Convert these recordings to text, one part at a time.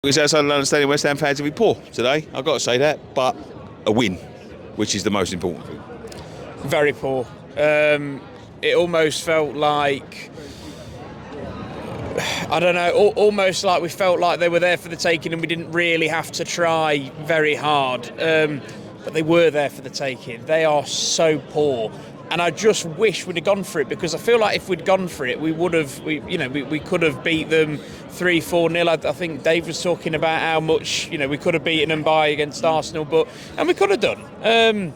It's outside London Stadium. West Ham fans will be poor today. I've got to say that, but a win, which is the most important thing. Very poor. It almost felt like, I don't know, almost like we felt like they were there for the taking and we didn't really have to try very hard. But they were there for the taking. They are so poor. And I just wish we'd have gone for it, because I feel like if we'd gone for it, we would have, we could have beat them 3-4-0. I think Dave was talking about how much, we could have beaten them by against Arsenal, and we could have done.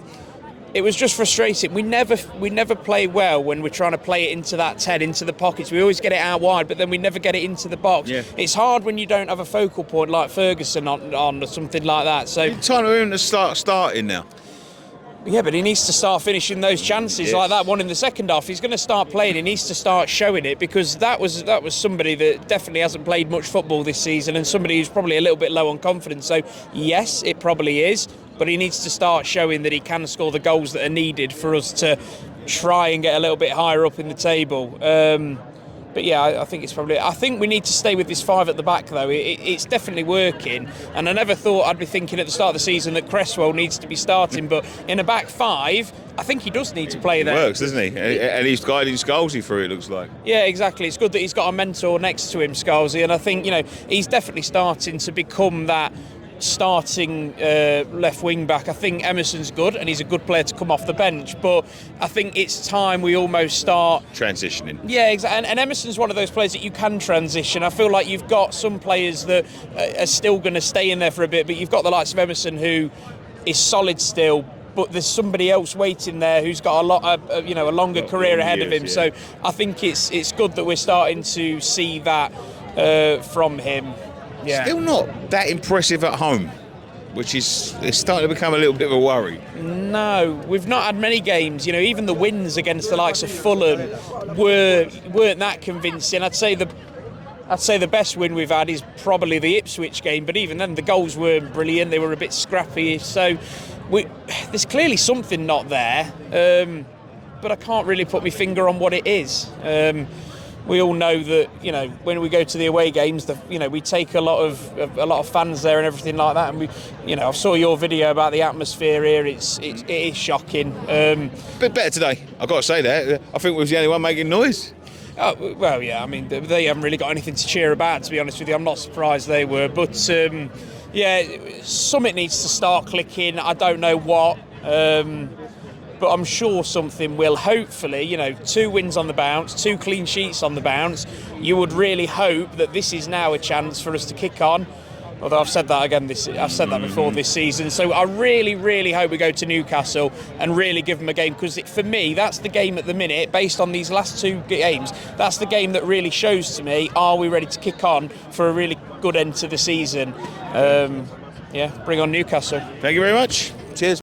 It was just frustrating. We never play well when we're trying to play it into that 10, into the pockets. We always get it out wide, but then we never get it into the box. Yeah. It's hard when you don't have a focal point like Ferguson on or something like that. So It's time for him to start starting now. yeah, but he needs to start finishing those chances like that one in the second half. He's going to start playing. He needs to start showing it, because that was somebody that definitely hasn't played much football this season, and somebody who's probably a little bit low on confidence. So yes, it probably is, but he needs to start showing that he can score the goals that are needed for us to try and get a little bit higher up in the table. But yeah, I think it's probably. I think we need to stay with this 5 at the back, though. It's definitely working, and I never thought I'd be thinking at the start of the season that Cresswell needs to be starting. But in a back 5, I think he does need to play there. It works, doesn't he? And he's guiding Scalzi through, it looks like. Yeah, exactly. It's good that he's got a mentor next to him, Scalzi, and I think he's definitely starting to become that starting left wing back. I think Emerson's good, and he's a good player to come off the bench, but I think it's time we almost start Transitioning. Yeah, exactly. And Emerson's one of those players that you can transition. I feel like you've got some players that are still going to stay in there for a bit, but you've got the likes of Emerson, who is solid still, but there's somebody else waiting there who's got a longer career ahead of him. Yeah. So I think it's good that we're starting to see that from him. Yeah. Still not that impressive at home, which is it's starting to become a little bit of a worry. No, we've not had many games. Even the wins against the likes of Fulham weren't that convincing. I'd say the best win we've had is probably the Ipswich game, but even then the goals weren't brilliant. They were a bit scrappy. So there's clearly something not there, but I can't really put my finger on what it is. We all know that when we go to the away games, we take a lot of fans there and everything like that. And I saw your video about the atmosphere here. It is shocking. Bit better today, I've got to say that. I think we was the only one making noise. Oh, well, yeah. I mean, they haven't really got anything to cheer about, to be honest with you. I'm not surprised they were, but yeah, something needs to start clicking. I don't know what. But I'm sure something will. Hopefully, 2 wins on the bounce, 2 clean sheets on the bounce. You would really hope that this is now a chance for us to kick on. Although I've said that again, I've said that before this season. So I really, really hope we go to Newcastle and really give them a game, because for me, that's the game at the minute, based on these last 2 games, that's the game that really shows to me, are we ready to kick on for a really good end to the season? Yeah, bring on Newcastle. Thank you very much. Cheers.